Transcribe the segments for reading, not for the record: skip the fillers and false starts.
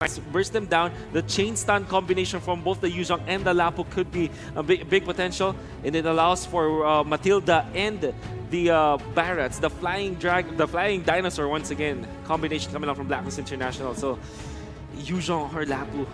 burst them down. The chain stun combination from both the Yuzhong and the Lapu could be a big potential, and it allows for Matilda and the Barats, the flying dinosaur once again. Combination coming out from BLACKLIST International. So Yuzhong or Lapu,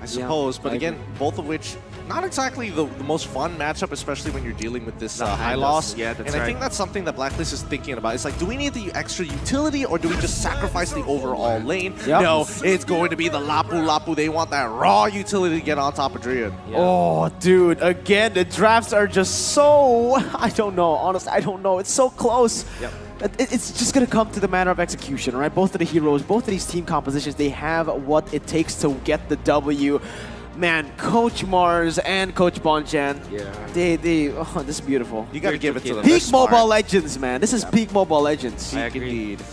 I suppose, but again, both of which not exactly the most fun matchup, especially when you're dealing with this high loss. Yeah, that's and I think that's something that BLACKLIST is thinking about. It's like, do we need the extra utility or do we just sacrifice the overall lane? Yep. No, it's going to be the Lapu. They want that raw utility to get on top of Drian. Yeah. Oh, dude, again, the drafts are just so... I don't know, honestly, I don't know. It's so close. Yep. It's just going to come to the matter of execution, right? Both of the heroes, both of these team compositions, they have what it takes to get the W. Man, Coach Mars and Coach Bonchan, oh, this is beautiful. You got to give it to them. Peak Mobile Legends, man. This is peak Mobile Legends. I agree. Indeed.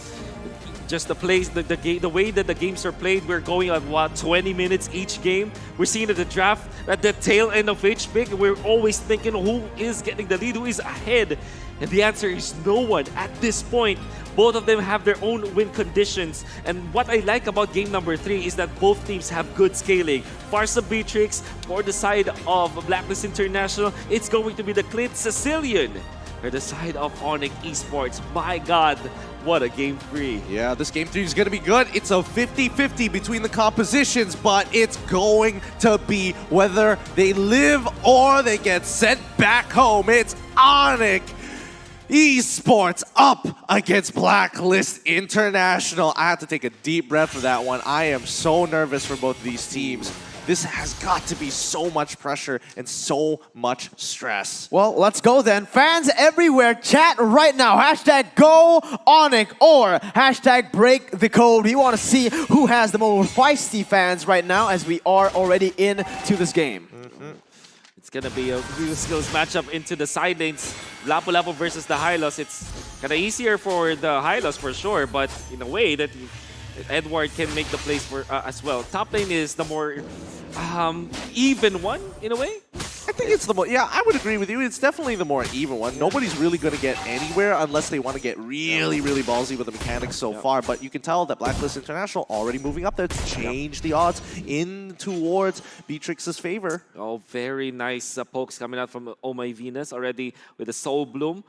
Just the plays, the way that the games are played, we're going at what, 20 minutes each game. We're seeing at the draft at the tail end of each pick. We're always thinking who is getting the lead, who is ahead. And the answer is no one at this point. Both of them have their own win conditions. And what I like about game number 3 is that both teams have good scaling. Farsa Beatrix for the side of BLACKLIST International. It's going to be the Clint Sicilian for the side of ONIC Esports. My God, what a game 3. Yeah, this game 3 is going to be good. It's a 50-50 between the compositions, but it's going to be whether they live or they get sent back home. It's ONIC Esports up against BLACKLIST International. I have to take a deep breath for that one. I am so nervous for both of these teams. This has got to be so much pressure and so much stress. Well, let's go then. Fans everywhere, chat right now. Hashtag go ONIC or hashtag break the code. We want to see who has the most feisty fans right now as we are already into this game. It's going to be a real skills matchup into the side lanes. Lapu versus the Hylos. It's kind of easier for the Hylos for sure, but in a way that Edward can make the plays for as well. Top lane is the more even one in a way. I think it's the more, yeah, I would agree with you. It's definitely the more even one. Nobody's really going to get anywhere unless they want to get really ballsy with the mechanics so far. But you can tell that BLACKLIST International already moving up there to change the odds in towards Beatrix's favor. Oh, very nice pokes coming out from Oh My Venus already with the Soul Bloom.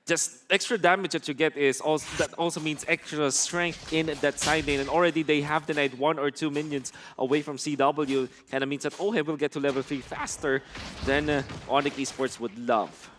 Just extra damage that you get is also, that also means extra strength in that side lane. And already they have denied 1 or 2 minions away from CW. Kind of means that OHE will get to level 3 faster than ONIC Esports would love.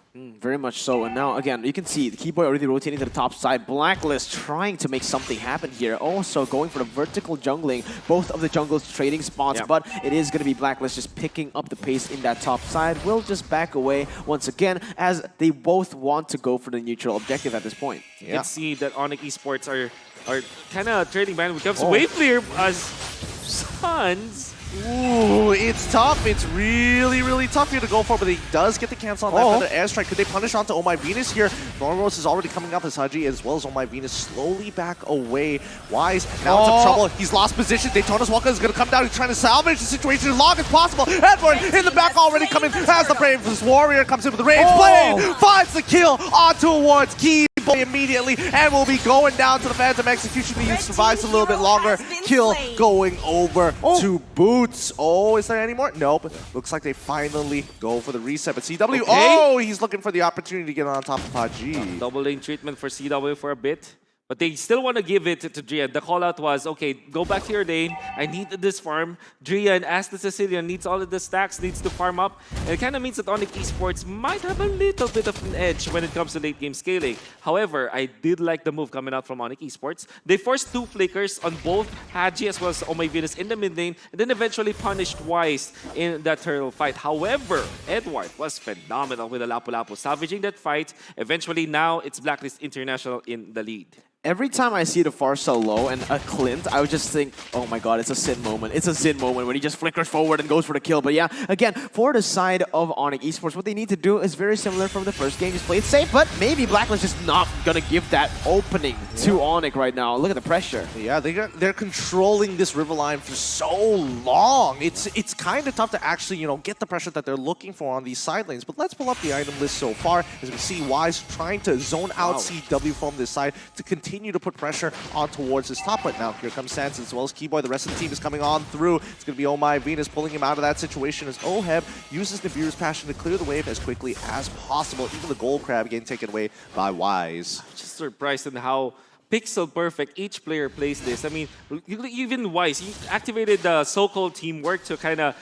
Very much so. And now, again, you can see the Keyboy already rotating to the top side. BLACKLIST trying to make something happen here. Also going for the vertical jungling. Both of the jungles trading spots, but it is going to be BLACKLIST just picking up the pace in that top side. We'll just back away once again as they both want to go for the neutral objective at this point. You can see that ONIC Esports are kind of trading ban when it comes to wave clear as Suns. Ooh, it's tough. It's really tough here to go for, but he does get the cancel on that feather airstrike. Could they punish onto Oh My Venus here? Thornrose is already coming up as Haji as well as Oh My Venus slowly back away. Wise now into trouble. He's lost position. Daytona's Walker is going to come down. He's trying to salvage the situation as long as possible. Edward in the back already coming as the Brave Warrior comes in with the Rage Blade. Finds the kill onto towards Key immediately, and we'll be going down to the Phantom Execution. He survives a little bit longer. Kill going over to Boots. Oh, is there any more? Nope. Looks like they finally go for the reset. But CW, oh, he's looking for the opportunity to get on top of Haji. Double lane treatment for CW for a bit. But they still want to give it to Drian. The call out was, okay, go back to your lane. I need this farm. Drian, as the Sicilian, needs all of the stacks, needs to farm up. And it kind of means that ONIC Esports might have a little bit of an edge when it comes to late game scaling. However, I did like the move coming out from ONIC Esports. They forced 2 flickers on both Haji as well as Oh My Venus in the mid lane, and then eventually punished Wise in that turtle fight. However, Edward was phenomenal with the Lapu, salvaging that fight. Eventually, now it's BLACKLIST International in the lead. Every time I see the Farsa low and a Clint, I would just think, oh my god, it's a Sin moment. It's a Sin moment when he just flickers forward and goes for the kill. But yeah, again, for the side of ONIC Esports, what they need to do is very similar from the first game. Just play it safe, but maybe BLACKLIST is not going to give that opening to ONIC right now. Look at the pressure. Yeah, they're controlling this river line for so long. It's kind of tough to actually, you know, get the pressure that they're looking for on these side lanes. But let's pull up the item list so far. As we see Wise trying to zone out CW from this side to continue continue to put pressure on towards his top. But now here comes Sans as well as Keyboy. The rest of the team is coming on through. It's going to be Oh My Venus pulling him out of that situation as Oheb uses Nibiru's passion to clear the wave as quickly as possible. Even the gold crab getting taken away by Wise. I'm just surprised in how pixel perfect each player plays this. I mean, even Wise, he activated the so-called teamwork to kind of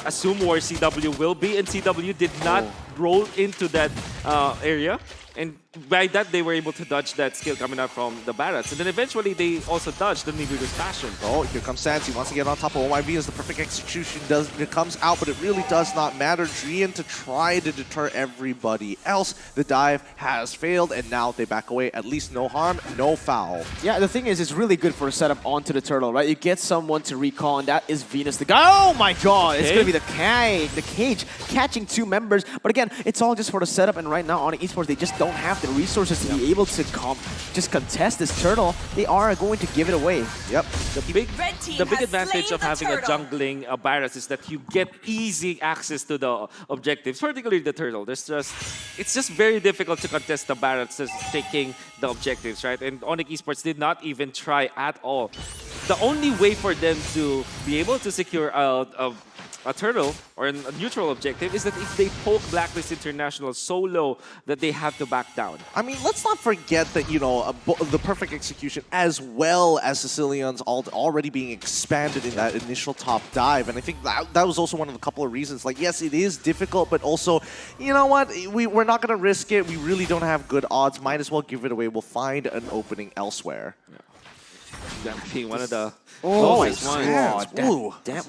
assume where CW will be, and CW did not roll into that area. And by that, they were able to dodge that skill coming out from the Barats. And then eventually, they also dodged the Nibiru's passion. Oh, here comes Sans. He wants to get on top of OYV as the perfect execution it comes out, but it really does not matter. Drian to try to deter everybody else. The dive has failed, and now they back away. At least no harm, no foul. Yeah, the thing is, it's really good for a setup onto the turtle, right? You get someone to recall, and that is Venus the guy. Oh my god! It's going to be the cage catching 2 members. But again, it's all just for the setup, and right now, ONIC Esports, they just don't have the resources to be able to just contest this turtle. They are going to give it away. Yep. The big advantage of having a jungling Barats is that you get easy access to the objectives, particularly the turtle. It's just very difficult to contest the Barats just taking the objectives, right? And ONIC Esports did not even try at all. The only way for them to be able to secure a turtle or a neutral objective is that if they poke Blacklist International so low that they have to back down. I mean, let's not forget that, you know, the perfect execution as well as Sicilian's ult already being expanded in that initial top dive. And I think that was also one of the couple of reasons. Like, yes, it is difficult, but also, you know what? We're not going to risk it. We really don't have good odds. Might as well give it away. We'll find an opening elsewhere. Yeah. That being one of the Oh my god.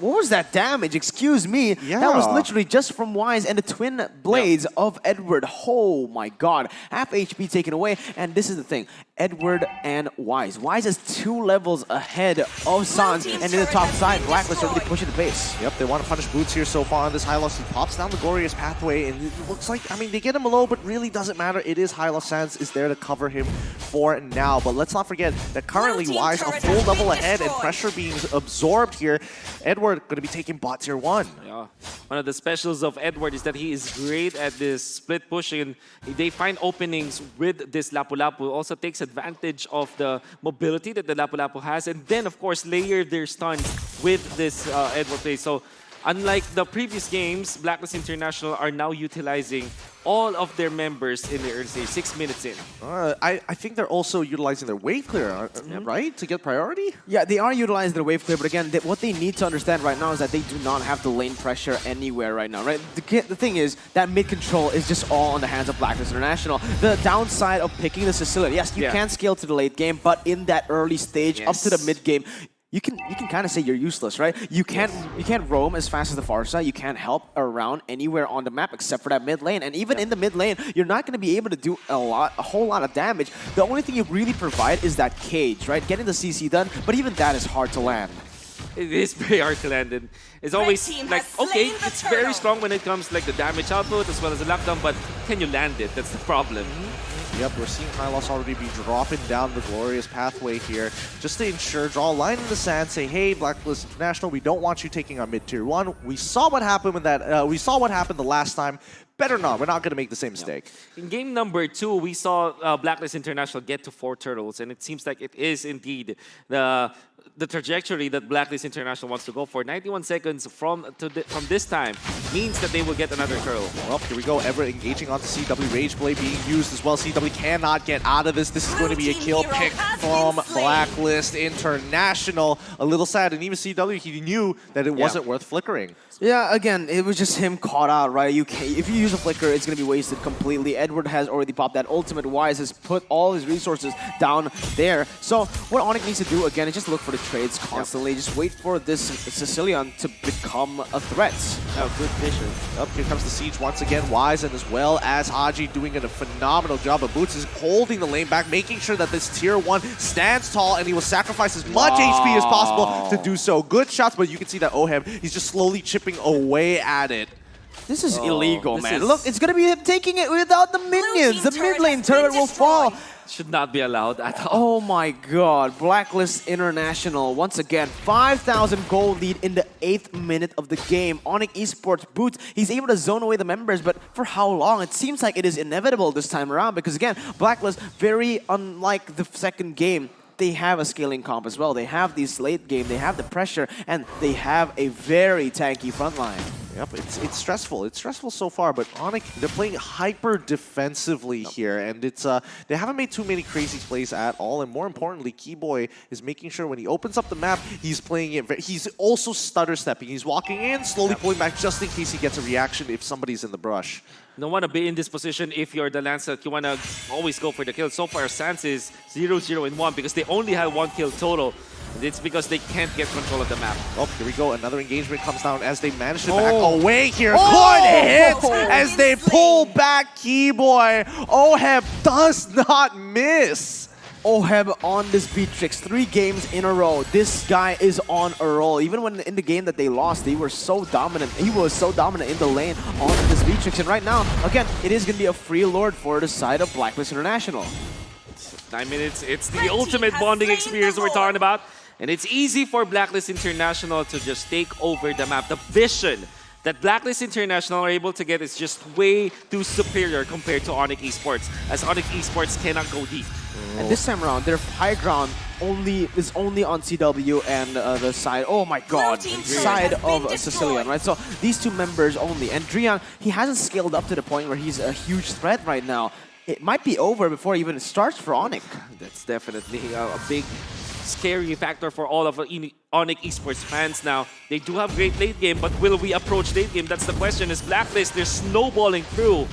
What was that damage? Excuse me. Yeah. That was literally just from Wise and the twin blades of Edward. Oh my god. Half HP taken away. And this is the thing. Edward and Wise. Wise is 2 levels ahead of Sans. And in the top side, Blacklist are really pushing the pace. Yep, they want to punish Boots here so far on this Hylos. He pops down the glorious pathway, and it looks like, I mean, they get him low, but really doesn't matter. It is Hylos. Sans is there to cover him for now. But let's not forget that currently Wise a full level ahead and pressure being absorbed here. Edward going to be taking bot tier 1. Yeah. One of the specials of Edward is that he is great at this split pushing. They find openings with this Lapu-Lapu. Also takes advantage of the mobility that the Lapu-Lapu has. And then, of course, layer their stuns with this Edward play. So, unlike the previous games, Blacklist International are now utilizing all of their members in the early stage, 6 minutes in. I think they're also utilizing their wave clear, right? To get priority? Yeah, they are utilizing their wave clear, but again, what they need to understand right now is that they do not have the lane pressure anywhere right now, right? The thing is, that mid control is just all in the hands of Blacklist International. The downside of picking the Sicilian, yes, you can scale to the late game, but in that early stage, up to the mid game, you can kind of say you're useless, right? You can't roam as fast as the far side. You can't help around anywhere on the map except for that mid lane. And even in the mid lane, you're not going to be able to do a whole lot of damage. The only thing you really provide is that cage, right? Getting the CC done, but even that is hard to land. It is very hard to land, and it's always like, okay, it's very strong when it comes like the damage output as well as the lockdown, but can you land it? That's the problem. Yep, we're seeing Hylos already be dropping down the glorious pathway here just to ensure, draw a line in the sand, say, hey, Blacklist International, we don't want you taking our mid tier 1. We saw what happened with that. We saw what happened the last time. Better not. We're not going to make the same mistake. In game number 2, we saw Blacklist International get to 4 turtles, and it seems like it is indeed the trajectory that Blacklist International wants to go for. 91 seconds from this time means that they will get another turtle. Well, here we go. Ever engaging onto CW. Rage Blade being used as well. CW cannot get out of this. This is going to be a kill pick from Blacklist International. A little sad. And even CW, he knew that it wasn't worth flickering. Yeah, again, it was just him caught out, right? If you use a flicker, it's going to be wasted completely. Edward has already popped that ultimate. Wise has put all his resources down there. So what ONIC needs to do, again, is just look for the trades constantly. Just wait for this Sicilian to become a threat. Oh, good vision. Up here comes the siege once again. Wise and as well as Haji doing a phenomenal job. But Boots is holding the lane back, making sure that this tier 1 stands tall, and he will sacrifice as much HP as possible to do so. Good shots, but you can see that Oheb, he's just slowly chipping away at it. This is illegal, man. Look, it's going to be him taking it without the minions. The mid lane turret will fall. Should not be allowed at all. Oh my god, Blacklist International, once again, 5,000 gold lead in the 8th minute of the game. ONIC Esports Boots, he's able to zone away the members, but for how long? It seems like it is inevitable this time around because again, Blacklist, very unlike the second game, they have a scaling comp as well. They have this late game, they have the pressure, and they have a very tanky front line. Yep, it's stressful. It's stressful so far, but ONIC, they're playing hyper defensively here, and it's they haven't made too many crazy plays at all. And more importantly, Keyboy is making sure when he opens up the map, he's playing it. He's also stutter stepping. He's walking in, slowly pulling back just in case he gets a reaction if somebody's in the brush. You don't want to be in this position if you're the Lancet. You want to always go for the kill. So far, Sans is 0-0-1 because they only had 1 kill total. It's because they can't get control of the map. Oh, here we go. Another engagement comes down as they manage to back away here. Good hits as they pull back Keyboy. Oheb does not miss. Oheb on this Beatrix, 3 games in a row. This guy is on a roll. Even when in the game that they lost, they were so dominant. He was so dominant in the lane on this Beatrix. And right now, again, it is going to be a free lord for the side of Blacklist International. 9 minutes. It's the ultimate bonding experience we're talking about. And it's easy for Blacklist International to just take over the map. The vision that Blacklist International are able to get is just way too superior compared to ONIC Esports, as ONIC Esports cannot go deep. And this time around, their high ground is only on CW and the side, oh my god, side of Sicilian, right? So these 2 members only. And Drian, he hasn't scaled up to the point where he's a huge threat right now. It might be over before it even starts for ONIC. That's definitely a big scary factor for all of ONIC Esports fans now. They do have great late game, but will we approach late game? That's the question. Is Blacklist, they're snowballing through.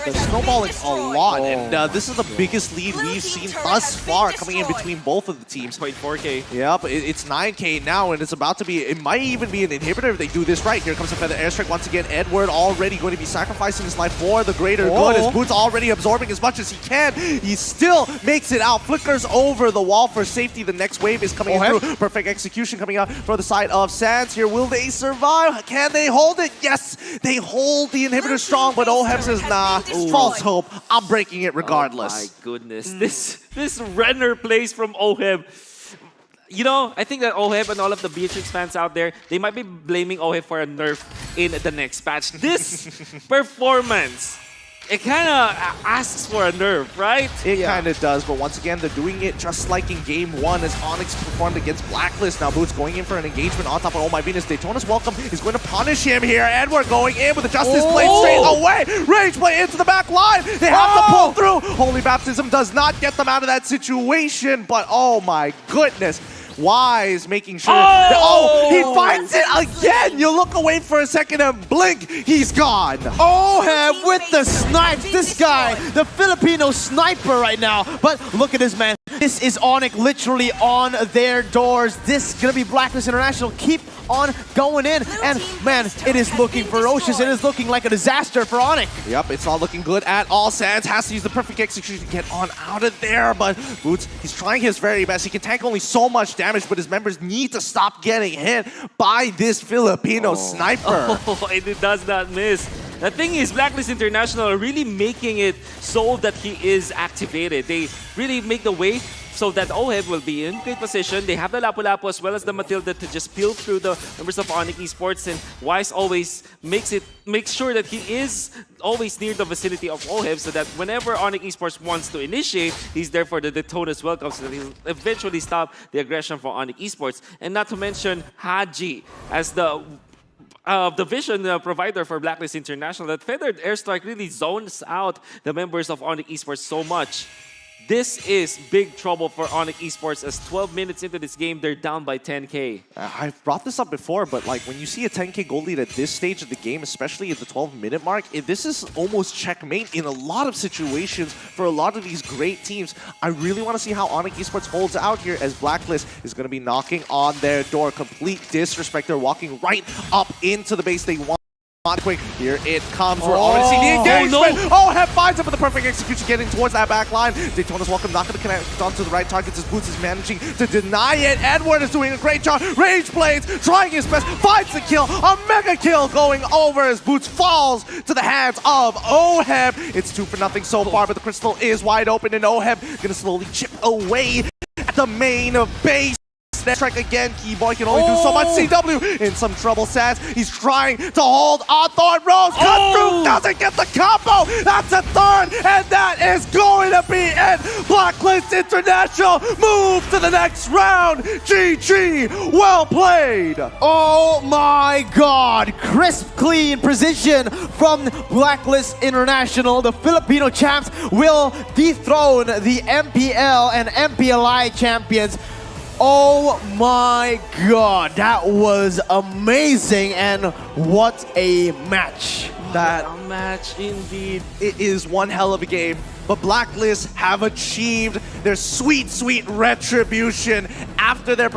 They're snowballing a lot, and this is the biggest lead we've seen thus far coming in between both of the teams. 4K. Yep, it's 9K now, and it's about to be, it might even be an inhibitor if they do this right. Here comes a Feather Airstrike once again. Edward already going to be sacrificing his life for the greater good. His Boots already absorbing as much as he can. He still makes it out, flickers over the wall for safety. The next wave is coming through. Perfect execution coming out for the side of Sans here. Will they survive? Can they hold it? Yes, they hold the inhibitor strong, but Oheb says, nah, false hope. I'm breaking it regardless. Oh my goodness. This Renner plays from Oheb. You know, I think that Oheb and all of the Beatrix fans out there, they might be blaming Oheb for a nerf in the next patch. This performance, it kind of asks for a nerf, right? It kind of does, but once again, they're doing it just like in Game 1 as ONIC performed against Blacklist. Now Boots going in for an engagement on top of Oh My Venus. Daytona's welcome is going to punish him here, and we're going in with the Justice Blade straight away. Rage play into the back line. They have to pull through. Holy Baptism does not get them out of that situation, but oh my goodness. Wise making sure. He finds it again. You look away for a second and blink, he's gone. Oheb with the snipes. This guy, the Filipino sniper right now. But look at this, man. This is ONIC literally on their doors. This is gonna be Blacklist International. Keep on going in, and man, it is looking ferocious. It is looking like a disaster for ONIC. Yep, it's not looking good at all. Sans has to use the perfect execution to get on out of there, but Boots, he's trying his very best. He can tank only so much damage, but his members need to stop getting hit by this Filipino sniper. Oh, and it does not miss. The thing is, Blacklist International are really making it so that he is activated. They really make the way so that Oheb will be in great position. They have the Lapu-Lapu as well as the Matilda to just peel through the members of ONIC Esports, and Wise always makes sure that he is always near the vicinity of Oheb so that whenever ONIC Esports wants to initiate, he's there for the Daytona's welcome so that he'll eventually stop the aggression for ONIC Esports. And not to mention Haji as the vision provider for Blacklist International. That Feathered Airstrike really zones out the members of ONIC Esports so much. This is big trouble for ONIC Esports as 12 minutes into this game, they're down by 10K. I've brought this up before, but like when you see a 10K gold lead at this stage of the game, especially at the 12-minute mark, this is almost checkmate in a lot of situations for a lot of these great teams. I really want to see how ONIC Esports holds out here as Blacklist is going to be knocking on their door. Complete disrespect. They're walking right up into the base. They want on quick. Here it comes. We're already seeing the engagement. Oh, Hep finds him with the perfect execution, getting towards that back line. Daytona's welcome, not going to connect onto the right targets as Boots is managing to deny it. Edward is doing a great job. Rage Blades trying his best, finds the kill. A mega kill going over as Boots falls to the hands of OHEB. It's 2-0 so far, but the crystal is wide open, and OHEB going to slowly chip away at the main base. Strike again, Keyboy can only do so much. CW in some trouble, Sans. He's trying to hold on Thorn Rose. Cut through, doesn't get the combo. That's a third, and that is going to be it. Blacklist International move to the next round. GG, well played. Oh my god, crisp, clean precision from Blacklist International. The Filipino champs will dethrone the MPL and MPLI champions. Oh my god, that was amazing, and what a match. That a match indeed. It is one hell of a game, but Blacklist have achieved their sweet, sweet retribution after their